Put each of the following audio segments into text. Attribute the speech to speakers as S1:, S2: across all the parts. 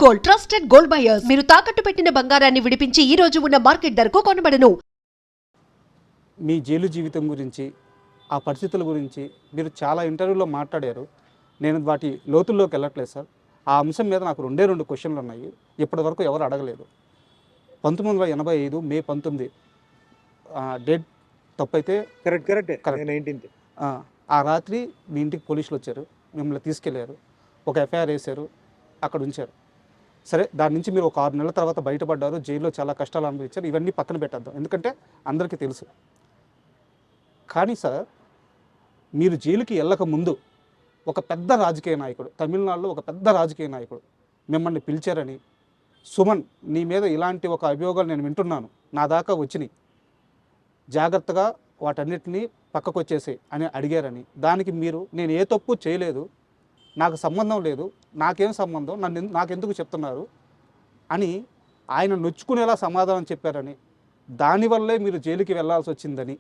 S1: Gold, trusted gold buyers. మీరు తాకట్టు పెట్టిన బంగారాన్ని విడిపించి ఈ రోజు ఉన్న మార్కెట్ ధరకు కొనబడను.
S2: మీ జైలు జీవితం గురించి, ఆ పరిస్థితుల గురించి మీరు చాలా ఇంటర్వ్యూలో మాట్లాడారు. నేను వాటి లోతుల్లోకి వెళ్ళట్లేదు సార్. ఆ అంశం మీద నాకు రెండు క్వశ్చన్లు ఉన్నాయి. ఇప్పటివరకు ఎవరు అడగలేదు. 1985 మే 19 డేట్ తప్పైతే
S3: కరెక్టే.
S2: ఆ రాత్రి మీ ఇంటికి పోలీసులు వచ్చారు, మిమ్మల్ని తీసుకెళ్లారు, ఒక ఎఫ్ఐఆర్ వేశారు, అక్కడ ఉంచారు. సరే, దాని నుంచి మీరు ఒక 6 నెలల తర్వాత బయటపడ్డారు, జైల్లో చాలా కష్టాలు అనుభవించారు. ఇవన్నీ పక్కన పెట్టేద్దాం, ఎందుకంటే అందరికీ తెలుసు. కానీ సార్, మీరు జైలుకి వెళ్ళక ముందు ఒక పెద్ద రాజకీయ నాయకుడు, తమిళనాడులో ఒక పెద్ద రాజకీయ నాయకుడు మిమ్మల్ని పిలిచారని, సుమన్ నీ మీద ఇలాంటి ఒక అభియోగాలు నేను వింటున్నాను, నా దాకా వచ్చినాయి, జాగ్రత్తగా వాటన్నిటినీ పక్కకు వచ్చేసి అని అడిగారని, దానికి మీరు నేను ఏ తప్పు చేయలేదు, నాకు సంబంధం లేదు, నాకేం సంబంధం, నాకెందుకు చెప్తున్నారు అని ఆయన నొచ్చుకునేలా సమాధానం చెప్పారని, దానివల్లే మీరు జైలుకి వెళ్ళాల్సి వచ్చిందని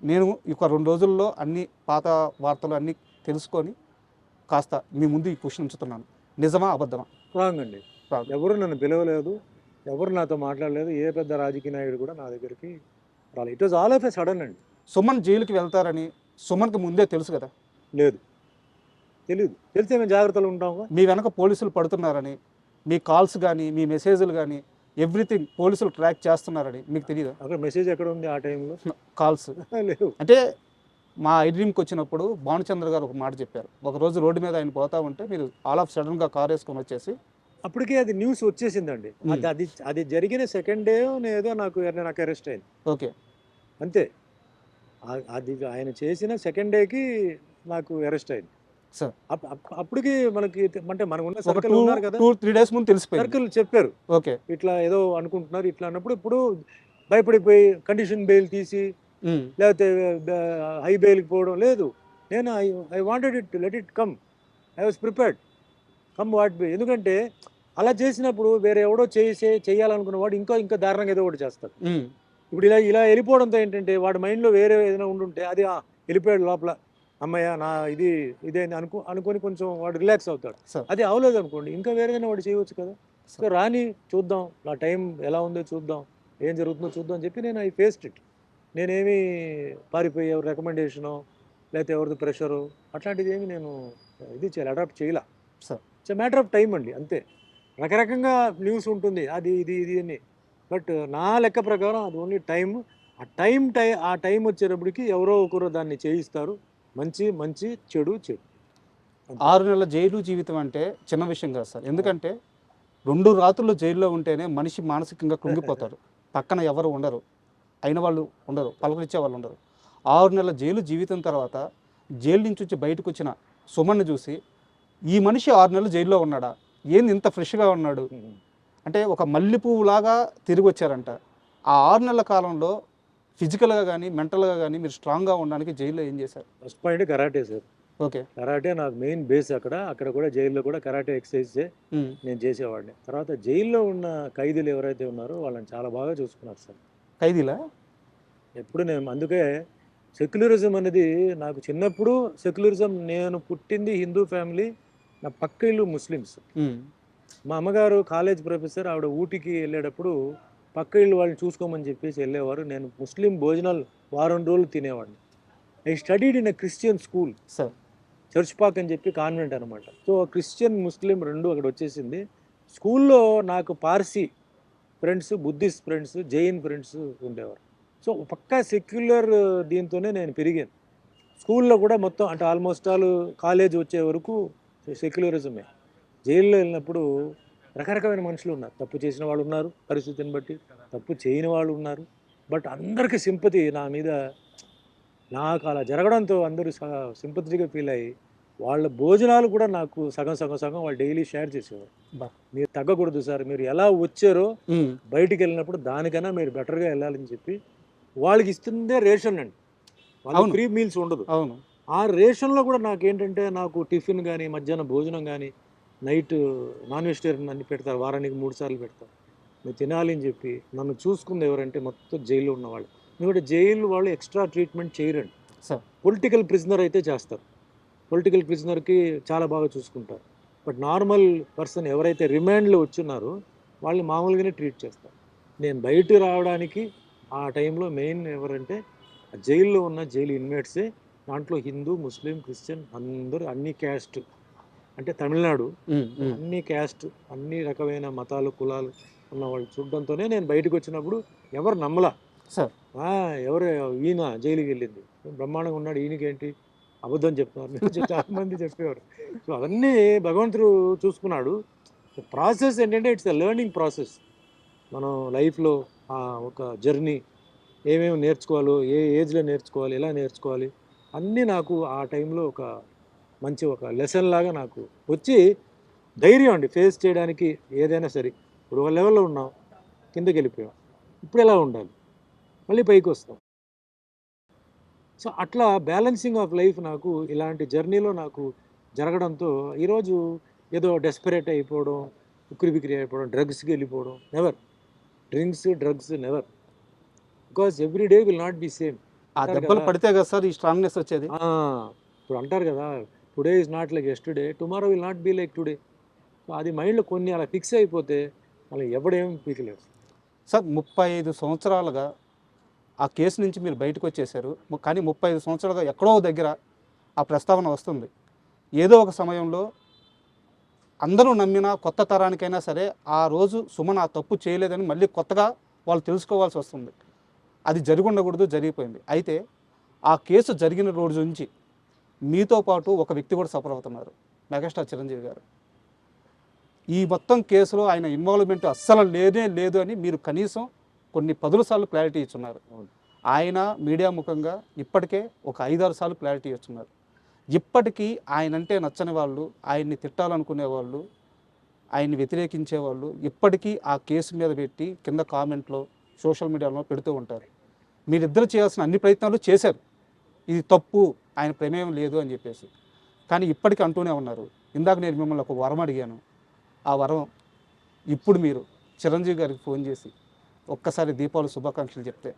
S2: నేను ఒక 2 రోజుల్లో అన్ని పాత వార్తలు అన్నీ తెలుసుకొని కాస్త మీ ముందు ఈ క్వశ్చన్ ఉంచుతున్నాను. నిజమా అబద్ధమా?
S3: రాంగ్ అండి. ఎవరు నన్ను పిలవలేదు, ఎవరు నాతో మాట్లాడలేదు, ఏ పెద్ద రాజకీయ నాయకుడు కూడా నా దగ్గరికి రాలేదు. It was all of a sudden అండి.
S2: సుమన్ జైలుకి వెళ్తారని సుమన్కి ముందే తెలుసు కదా?
S3: లేదు, తెలియదు. తెలిస్తే మేము జాగ్రత్తలు ఉంటాము.
S2: మీ వెనక పోలీసులు పడుతున్నారని, మీ కాల్స్ కానీ మీ మెసేజ్లు కానీ ఎవ్రీథింగ్ పోలీసులు ట్రాక్ చేస్తున్నారని మీకు తెలియదు?
S3: అక్కడ మెసేజ్ ఎక్కడ ఉంది ఆ టైంలో?
S2: కాల్స్
S3: లేవు.
S2: అంటే మా ఐడ్రీమ్కి వచ్చినప్పుడు భానుచంద్ర గారు ఒక మాట చెప్పారు. ఒకరోజు రోడ్డు మీద ఆయన పోతా ఉంటే మీరు ఆల్ ఆఫ్ సడన్గా కార్ వేసుకొని వచ్చేసి,
S3: అప్పటికే అది న్యూస్ వచ్చేసిందండి. అది జరిగిన సెకండ్ డే ఏదో నాకు అరెస్ట్ అయింది.
S2: ఓకే,
S3: అంతే. అది ఆయన చేసిన సెకండ్ డేకి నాకు అరెస్ట్ అయింది
S2: సార్.
S3: అప్పటికి మనకి అంటే మనకు ఉన్న సర్కిల్ ఉన్నారు కదా,
S2: 2-3 days ముందు తెలిసిపోయింది.
S3: సర్కిల్ చెప్పారు.
S2: ఓకే,
S3: ఇట్లా ఏదో అనుకుంటున్నారు ఇట్లా అన్నప్పుడు ఇప్పుడు భయపడిపోయి కండిషన్ బెయిల్ తీసి లేకపోతే హై బెయిల్కి పోవడం లేదు. నేను I wanted it, let it come. I was prepared come what be. ఎందుకంటే అలా చేసినప్పుడు వేరే ఎవడో చేయాలనుకున్న వాడు ఇంకా దారుణంగా ఏదో ఒకటి చేస్తాడు. ఇప్పుడు ఇలా వెళ్ళిపోవడంతో ఏంటంటే వాడి మైండ్లో వేరే ఏదైనా ఉండుంటే అది వెళ్ళిపోయాడు లోపల, అమ్మయ్య నా ఇదే అనుకొని కొంచెం వాడు రిలాక్స్ అవుతాడు. అది అవలేదు అనుకోండి, ఇంకా వేరేదైనా వాడు చేయవచ్చు కదా. సో రాని చూద్దాం, నా టైం ఎలా ఉందో చూద్దాం, ఏం జరుగుతుందో చూద్దాం అని చెప్పి నేను ఐ ఫేస్డ్ ఇట్. నేనేమి పారిపోయి ఎవరి రికమెండేషను లేకపోతే ఎవరిది ప్రెషరు అట్లాంటిది ఏమి నేను ఇది అడాప్ట్ చేయలే. It's a matter of time అండి, అంతే. రకరకంగా న్యూస్ ఉంటుంది, అది ఇది అని. బట్ నా లెక్క ప్రకారం అది ఓన్లీ టైం. ఆ టైం వచ్చేటప్పటికి ఎవరో ఒకరు దాన్ని చేయిస్తారు. మంచి చెడు.
S2: 6 నెలల జైలు జీవితం అంటే చిన్న విషయం కాదు సార్. ఎందుకంటే 2 రాత్రులు జైల్లో ఉంటేనే మనిషి మానసికంగా కృంగిపోతాడు. పక్కన ఎవరు ఉండరు, అయిన వాళ్ళు ఉండరు, పలకరించే వాళ్ళు ఉండరు. 6 నెలల జైలు జీవితం తర్వాత జైలు నుంచి వచ్చి బయటకు వచ్చిన సుమన్ను చూసి ఈ మనిషి 6 నెలలు జైల్లో ఉన్నాడా, ఏంది ఇంత ఫ్రెష్గా ఉన్నాడు అంటే ఒక మల్లెపువ్వులాగా తిరిగి వచ్చారంట. ఆ 6 నెలల కాలంలో ఫిజికల్గా కానీ మెంటల్గా కానీ మీరు స్ట్రాంగ్గా ఉండడానికి జైల్లో ఏం చేశారు?
S3: First point karate sir.
S2: Okay,
S3: karate నాకు మెయిన్ బేస్. అక్కడ కూడా జైల్లో కూడా కరాటే ఎక్సర్సైజ్ నేను చేసేవాడిని. తర్వాత జైల్లో ఉన్న ఖైదీలు ఎవరైతే ఉన్నారో వాళ్ళని చాలా బాగా చూసుకున్నారు సార్.
S2: ఖైదీలా?
S3: ఎప్పుడు నేను అందుకే సెక్యులరిజం అనేది నాకు చిన్నప్పుడు సెక్యులరిజం. నేను పుట్టింది హిందూ ఫ్యామిలీ, నా పక్క ఇల్లు ముస్లిమ్స్. మా అమ్మగారు కాలేజ్ ప్రొఫెసర్, ఆవిడ ఊటీకి వెళ్ళేటప్పుడు పక్క ఇల్లు వాళ్ళని చూసుకోమని చెప్పేసి వెళ్ళేవారు. నేను ముస్లిం భోజనాలు వారం రోజులు తినేవాడిని. I studied in a Christian school
S2: sir,
S3: church Pak అని చెప్పి కాన్వెంట్ అనమాట. సో క్రిస్టియన్ ముస్లిం రెండు అక్కడ వచ్చేసింది. స్కూల్లో నాకు Parsi friends, Buddhist friends, Jain friends ఉండేవారు. సో పక్కా సెక్యులర్ దీంతోనే నేను పెరిగాను. స్కూల్లో కూడా మొత్తం అంటే ఆల్మోస్ట్ ఆల్ కాలేజ్ వచ్చే వరకు సెక్యులరిజమే. జైల్లో వెళ్ళినప్పుడు రకరకమైన మనుషులు ఉన్నారు. తప్పు చేసిన వాళ్ళు ఉన్నారు, పరిస్థితిని బట్టి తప్పు చేయని వాళ్ళు ఉన్నారు. బట్ అందరికీ సింపతి నా మీద. నాకు అలా జరగడంతో అందరూ సింపతిగా ఫీల్ అయ్యి వాళ్ళ భోజనాలు కూడా నాకు సగం వాళ్ళు డైలీ షేర్ చేసేవారు. మీరు తగ్గకూడదు సార్, మీరు ఎలా వచ్చారో బయటికి వెళ్ళినప్పుడు దానికన్నా మీరు బెటర్గా వెళ్ళాలని చెప్పి వాళ్ళకి ఇస్తుందే రేషన్ అండి. వాళ్ళకి ఫ్రీ మీల్స్ ఉండదు.
S2: అవును.
S3: ఆ రేషన్లో కూడా నాకేంటంటే నాకు టిఫిన్ కానీ మధ్యాహ్నం భోజనం కానీ నైట్ నాన్ వెజిటేరియన్ అన్ని పెడతారు, వారానికి 3 సార్లు పెడతారు. మీరు తినాలి అని చెప్పి నన్ను చూసుకుంది ఎవరంటే మొత్తం జైల్లో ఉన్నవాళ్ళు. ఎందుకంటే జైలు వాళ్ళు ఎక్స్ట్రా ట్రీట్మెంట్ చేయరండి. పొలిటికల్ ప్రిజనర్ అయితే చేస్తారు. పొలిటికల్ ప్రిజనర్కి చాలా బాగా చూసుకుంటారు. బట్ నార్మల్ పర్సన్ ఎవరైతే రిమాండ్లో వచ్చున్నారో వాళ్ళని మామూలుగానే ట్రీట్ చేస్తారు. నేను బయట రావడానికి ఆ టైంలో మెయిన్ ఎవరంటే ఆ జైల్లో ఉన్న జైలు ఇన్మేట్సే. దాంట్లో హిందూ, ముస్లిం, క్రిస్టియన్ అందరూ అన్ని క్యాస్ట్, అంటే తమిళనాడు అన్ని క్యాస్ట్, అన్ని రకమైన మతాలు, కులాలు ఉన్న వాళ్ళు చూడడంతోనే నేను బయటకు వచ్చినప్పుడు ఎవరు నమ్మలా.
S2: సార్
S3: ఎవరు ఈయన జైలుకి వెళ్ళింది బ్రహ్మాండంగా ఉన్నాడు, ఈయనకేంటి అబద్ధం చెప్తున్నారు చాలా మంది చెప్పేవారు. సో అవన్నీ భగవంతుడు చూసుకున్నాడు. ప్రాసెస్ ఏంటంటే ఇట్స్ ఎ లెర్నింగ్ ప్రాసెస్. మనం లైఫ్లో ఒక జర్నీ, ఏమేమి నేర్చుకోవాలో, ఏ ఏజ్లో నేర్చుకోవాలి, ఎలా నేర్చుకోవాలి అన్నీ నాకు ఆ టైంలో ఒక మంచి ఒక లెసన్ లాగా నాకు వచ్చి ధైర్యం అండి ఫేస్ చేయడానికి ఏదైనా సరే. ఇప్పుడు ఒక లెవెల్లో ఉన్నాం, కిందకి వెళ్ళిపోయాం, ఇప్పుడు ఎలా ఉండాలి, మళ్ళీ పైకి వస్తాం. సో అట్లా బ్యాలెన్సింగ్ ఆఫ్ లైఫ్ నాకు ఇలాంటి జర్నీలో నాకు జరగడంతో ఈరోజు ఏదో డెస్పరేట్ అయిపోవడం, ఉక్కిరి బిక్కిరి అయిపోవడం, డ్రగ్స్కి వెళ్ళిపోవడం, never. Drugs never, because every day will not be same.
S2: ఆ దెబ్బలు పడితే కదా సార్ ఈ స్ట్రాంగ్నెస్ వచ్చేది.
S3: ఇప్పుడు అంటారు కదా, today is not like yesterday, tomorrow will not be like today. అది మైండ్లో కొన్ని అలా ఫిక్స్ అయిపోతే మళ్ళీ ఎవడేం పీకలేరు.
S2: సార్ 35 సంవత్సరాలుగా ఆ కేసు నుంచి మీరు బయటకు వచ్చేసారు, కానీ 35 సంవత్సరాలుగా ఎక్కడో దగ్గర ఆ ప్రస్తావన వస్తుంది. ఏదో ఒక సమయంలో అందరూ నమ్మిన కొత్త తరానికైనా సరే ఆ రోజు సుమన్ ఆ తప్పు చేయలేదని మళ్ళీ కొత్తగా వాళ్ళు తెలుసుకోవాల్సి వస్తుంది. అది జరిగి ఉండకూడదు, జరిగిపోయింది. అయితే ఆ కేసు జరిగిన రోజు నుంచి మీతో పాటు ఒక వ్యక్తి కూడా సఫర్ అవుతున్నారు, మెగాస్టార్ చిరంజీవి గారు. ఈ మొత్తం కేసులో ఆయన ఇన్వాల్వ్మెంట్ అస్సలు లేదే లేదు అని మీరు కనీసం కొన్ని 10 సార్లు క్లారిటీ ఇచ్చున్నారు. ఆయన మీడియా ముఖంగా ఇప్పటికే ఒక 5-6 సార్లు క్లారిటీ ఇస్తున్నారు. ఇప్పటికీ ఆయనంటే నచ్చని వాళ్ళు, ఆయన్ని తిట్టాలనుకునే వాళ్ళు, ఆయన్ని వ్యతిరేకించే వాళ్ళు ఇప్పటికీ ఆ కేసు మీద పెట్టి కింద కామెంట్లో సోషల్ మీడియాలో పెడుతూ ఉంటారు. మీరిద్దరు చేయాల్సిన అన్ని ప్రయత్నాలు చేశారు, ఇది తప్పు, ఆయన ప్రమేయం లేదు అని చెప్పేసి, కానీ ఇప్పటికీ అంటూనే ఉన్నారు. ఇందాక నేను మిమ్మల్ని ఒక వరం అడిగాను, ఆ వరం ఇప్పుడు మీరు చిరంజీవి గారికి ఫోన్ చేసి ఒక్కసారి దీపావళి శుభాకాంక్షలు చెప్తే.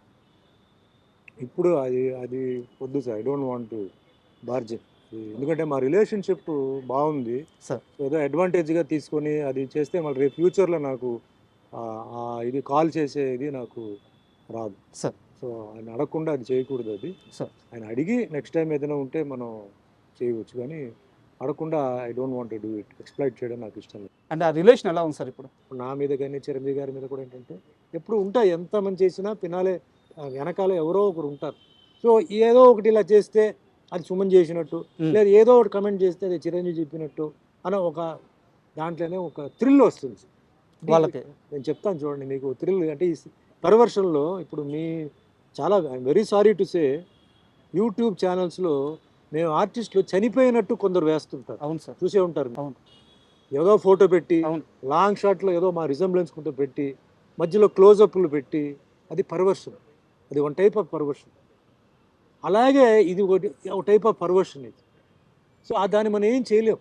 S3: ఇప్పుడు అది వద్దు sir, I don't want to bargain. ఎందుకంటే మా రిలేషన్షిప్ బాగుంది
S2: సార్.
S3: ఏదో అడ్వాంటేజ్గా తీసుకొని అది చేస్తే మళ్ళీ రేపు ఫ్యూచర్లో నాకు ఇది కాల్ చేసేది నాకు రాదు
S2: సార్.
S3: సో ఆయన అడగకుండా అది చేయకూడదు. అది
S2: సార్
S3: ఆయన అడిగి నెక్స్ట్ టైం ఏదైనా ఉంటే మనం చేయవచ్చు, కానీ అడగకుండా I don't want to do it. Exploit చేయడం నాకు ఇష్టం లేదు.
S2: అంటే ఆ రిలేషన్ ఎలా ఉంది సార్ ఇప్పుడు?
S3: నా మీద కానీ చిరంజీవి గారి మీద కూడా ఏంటంటే ఎప్పుడు ఉంటాయి, ఎంత మంది చేసినా పినాలే వెనకాల ఎవరో ఒకరు ఉంటారు. సో ఏదో ఒకటి ఇలా చేస్తే అది సుమన్ చేసినట్టు, లేదా ఏదో ఒకటి కమెంట్ చేస్తే అది చిరంజీవి చెప్పినట్టు అని ఒక దాంట్లోనే ఒక థ్రిల్ వస్తుంది
S2: వాళ్ళకి.
S3: నేను చెప్తాను చూడండి మీకు థ్రిల్ అంటే ఈ పర్వర్షన్లో. ఇప్పుడు మీ చాలా I'm very sorry to say, YouTube ఛానల్స్లో మేము ఆర్టిస్టులు చనిపోయినట్టు కొందరు వేస్తుంటారు.
S2: అవును సార్,
S3: చూసే ఉంటారు.
S2: అవును.
S3: ఏదో ఫోటో పెట్టి
S2: అవును.
S3: లాంగ్ షాట్లో ఏదో మా రిజంబ్లెన్స్ కొంత పెట్టి మధ్యలో క్లోజప్లు పెట్టి, అది పర్వర్షన్. అది వన్ టైప్ ఆఫ్ పర్వర్షన్. అలాగే ఇది ఒక టైప్ ఆఫ్ పర్వర్షన్ ఇది. సో దాన్ని మనం ఏం చేయలేం.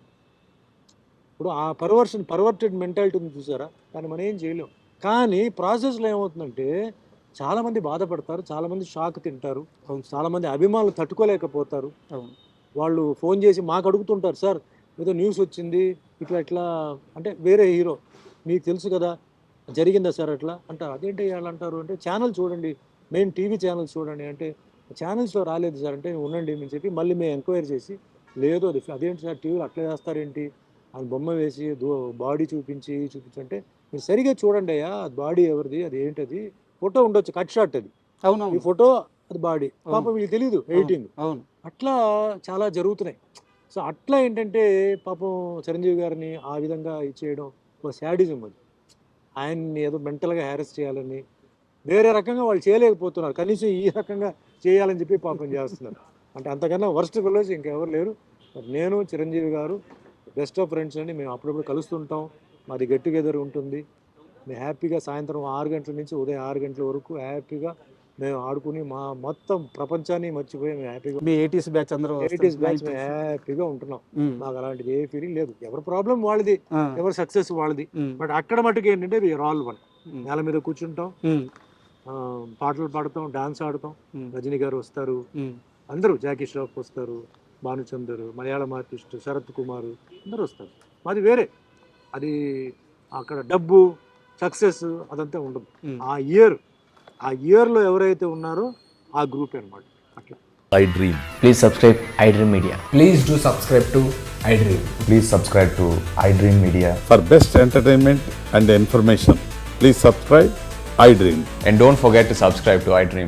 S3: ఇప్పుడు ఆ పర్వర్టెడ్ మెంటాలిటీ ఉంది చూసారా, దాన్ని మనం ఏం చేయలేం. కానీ ప్రాసెస్లో ఏమవుతుందంటే చాలామంది బాధపడతారు, చాలామంది షాక్ తింటారు, చాలామంది అభిమానులు తట్టుకోలేకపోతారు. వాళ్ళు ఫోన్ చేసి మాకు అడుగుతుంటారు, సార్ ఏదో న్యూస్ వచ్చింది ఇట్లా అంటే వేరే హీరో మీకు తెలుసు కదా జరిగిందా సార్ అట్లా అంటారు. అదేంటి వాళ్ళు అంటారు అంటే ఛానల్ చూడండి, మెయిన్ టీవీ ఛానల్స్ చూడండి అంటే ఛానల్స్లో రాలేదు సార్ అంటే ఉండండి అని చెప్పి మళ్ళీ మేము ఎంక్వైరీ చేసి లేదు అదేంటి సార్ టీవీలో అట్లా వేస్తారేంటి అని బొమ్మ వేసి బాడీ చూపించి అంటే మీరు సరిగా చూడండి అయ్యా బాడీ ఎవరిది, అది ఏంటది, ఫోటో ఉండొచ్చు కట్ షాట్, అది
S2: అవును,
S3: ఈ ఫోటో అది బాడీ, పాపం వీళ్ళు తెలియదు ఎడిటింగ్.
S2: అవును,
S3: అట్లా చాలా జరుగుతున్నాయి. సో అట్లా ఏంటంటే పాపం చిరంజీవి గారిని ఆ విధంగా ఇచ్చేయడం ఒక శాడిజం. అది ఆయన్ని ఏదో మెంటల్గా హ్యారెస్ చేయాలని వేరే రకంగా వాళ్ళు చేయలేకపోతున్నారు, కనీసం ఈ రకంగా చేయాలని చెప్పి పాపం చేస్తున్నారు. అంటే అంతకన్నా వర్స్ట్ ఫెలోస్ ఇంకెవరు లేరు. నేను చిరంజీవి గారు బెస్ట్ ఆఫ్ ఫ్రెండ్స్ అండి. మేము అప్పుడప్పుడు కలుస్తుంటాం, మాది గెట్ టుగెదర్ ఉంటుంది. మేము హ్యాపీగా సాయంత్రం 6 గంటల నుంచి ఉదయం 6 గంటల వరకు హ్యాపీగా మేము ఆడుకుని మా మొత్తం ప్రపంచాన్ని మర్చిపోయి మేము హ్యాపీగా
S2: మీ 80s బ్యాచ్ అందరూ
S3: 80s బ్యాచ్ మేము హ్యాపీగా ఉంటున్నాం. మాకు అలాంటిది ఏ ఫీలింగ్ లేదు. ఎవరి ప్రాబ్లం వాళ్ళది, ఎవరి సక్సెస్ వాళ్ళది. బట్ అక్కడ మటుకు ఏంటంటే వీఆర్ ఆల్ వన్. నేల మీద కూర్చుంటాం, పాటలు పాడతాం, డాన్స్ ఆడతాం. రజనీ గారు వస్తారు, అందరూ జాకీ ష్రాఫ్ వస్తారు, భానుచందర్, మలయాళం ఆర్టిస్ట్ శరత్ కుమార్ అందరూ వస్తారు. మాది వేరే. అది అక్కడ డబ్బు సక్సెస్ అదంతా ఉండదు. ఆ ఇయర్లో ఎవరైతే ఉన్నారో ఆ గ్రూప్ అనమాట. అట్లా
S4: iDream.
S5: Please subscribe iDream Media.
S6: Please do subscribe to iDream.
S4: Please subscribe to iDream Media.
S7: For best entertainment and information, please subscribe iDream.
S4: And don't forget to subscribe to iDream.